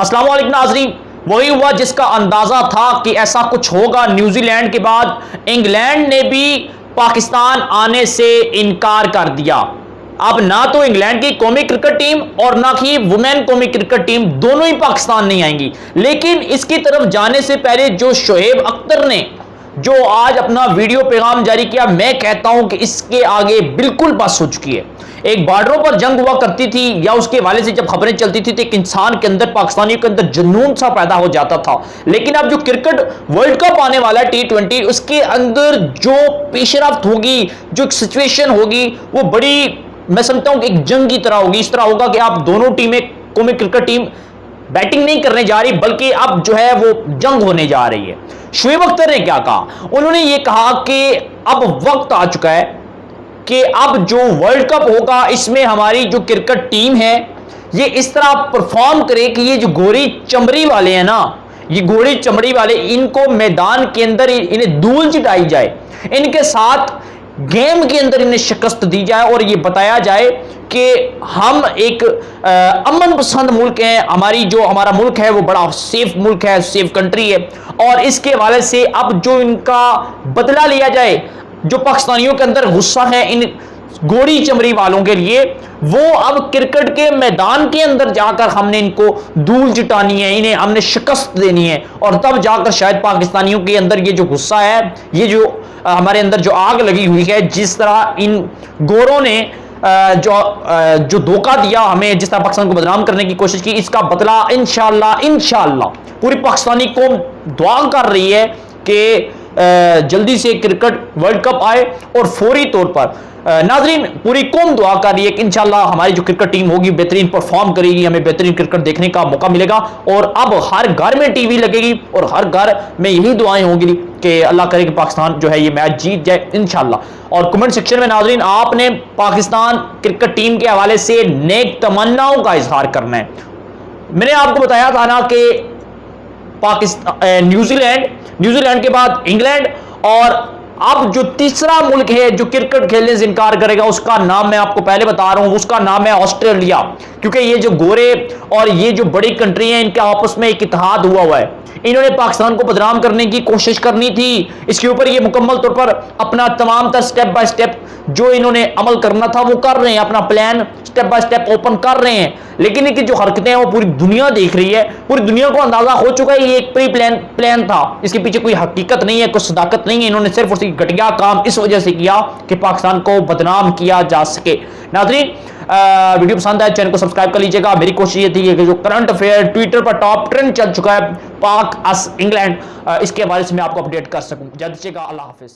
अस्सलाम वालेकुम नाज़रीन, वही हुआ जिसका अंदाजा था कि ऐसा कुछ होगा। न्यूजीलैंड के बाद इंग्लैंड ने भी पाकिस्तान आने से इनकार कर दिया। अब ना तो इंग्लैंड की कौमी क्रिकेट टीम और ना ही वुमेन कौमी क्रिकेट टीम दोनों ही पाकिस्तान नहीं आएंगी। लेकिन इसकी तरफ जाने से पहले जो शोएब अख्तर ने जो आज अपना वीडियो पैगाम जारी किया, मैं कहता हूं कि इसके आगे बिल्कुल बस हो चुकी है। एक बॉर्डरों पर जंग हुआ करती थी या उसके हवाले से जब खबरें चलती थी तो एक इंसान के अंदर, पाकिस्तानियों के अंदर जुनून सा पैदा हो जाता था। लेकिन अब जो क्रिकेट वर्ल्ड कप आने वाला है T20, उसके अंदर जो पेशरफ्त होगी, जो एक सिचुएशन होगी, वो बड़ी, मैं समझता हूं कि एक जंग की तरह होगी। इस तरह होगा कि आप दोनों टीमें, कौमी क्रिकेट टीम बैटिंग नहीं करने जा रही, बल्कि अब जो है वो जंग होने जा रही है। शोएब अख्तर ने क्या कहा? उन्होंने ये कहा कि अब वक्त आ चुका है कि अब जो वर्ल्ड कप होगा इसमें हमारी जो क्रिकेट टीम है ये इस तरह परफॉर्म करे कि ये जो गोरी चमड़ी वाले हैं ना, ये गोरी चमड़ी वाले, इनको मैदान के अंदर इन्हें धूल चिटाई जाए, इनके साथ गेम के अंदर इन्हें शिकस्त दी जाए और ये बताया जाए कि हम एक अमन पसंद मुल्क है। हमारा मुल्क है वो बड़ा सेफ मुल्क है, सेफ कंट्री है। और इसके हवाले से अब जो इनका बदला लिया जाए, जो पाकिस्तानियों के अंदर गुस्सा है इन गोरी चमड़ी वालों के लिए, वो अब क्रिकेट के मैदान के अंदर जाकर हमने इनको धूल चिटानी है, इन्हें हमने शिकस्त देनी है। और तब जाकर शायद पाकिस्तानियों के अंदर ये जो गुस्सा है, ये जो हमारे अंदर जो आग लगी हुई है, जिस तरह इन गोरों ने जो धोखा दिया हमें, जिस तरह पाकिस्तान को बदनाम करने की कोशिश की, इसका बदला इंशाअल्लाह पूरी पाकिस्तानी कौम दुआ कर रही है कि जल्दी से क्रिकेट वर्ल्ड कप आए। और फौरी तौर पर नाजरीन, पूरी कौम दुआ कर रही है कि इंशाल्लाह हमारी जो क्रिकेट टीम होगी बेहतरीन परफॉर्म करेगी, हमें बेहतरीन क्रिकेट देखने का मौका मिलेगा। और अब हर घर में टीवी लगेगी और हर घर में यही दुआएं होंगी कि अल्लाह करे कि पाकिस्तान जो है ये मैच जीत जाए इंशाल्लाह। और कमेंट सेक्शन में नाजरीन आपने पाकिस्तान क्रिकेट टीम के हवाले से नेक तमन्नाओं का इजहार करना है। मैंने आपको बताया था ना कि पाकिस्तान, न्यूजीलैंड के बाद इंग्लैंड, और अब जो तीसरा मुल्क है जो क्रिकेट खेलने से इनकार करेगा, उसका नाम मैं आपको पहले बता रहा हूं, उसका नाम है ऑस्ट्रेलिया। क्योंकि ये जो गोरे और ये जो बड़ी कंट्री है, इनके आपस में एक इत्तेहाद हुआ है। इन्होंने पाकिस्तान को बदनाम करने की कोशिश करनी थी, इसके ऊपर ये मुकम्मल तौर पर अपना तमाम तर स्टेप बाय स्टेप जो इन्होंने अमल करना था वो कर रहे हैं, अपना plan step by step open कर रहे हैं। लेकिन इनकी जो हरकतें हैं वो पूरी दुनिया देख रही है, पूरी दुनिया को अंदाजा हो चुका है ये एक प्री प्लान था, इसके पीछे कोई हकीकत नहीं है, कोई सदाकत नहीं है। इन्होंने सिर्फ और सिर्फ घटिया काम इस वजह से किया कि पाकिस्तान को बदनाम किया जा सके। नाज़रीन, वीडियो पसंद आए चैनल को सब्सक्राइब कर लीजिएगा। मेरी कोशिश ये थी कि जो करंट अफेयर ट्विटर पर टॉप ट्रेंड चल चुका है, पाक अस इंग्लैंड, इसके हवाले से मैं आपको अपडेट कर सकूं। जल्द से अल्लाह हाफिज।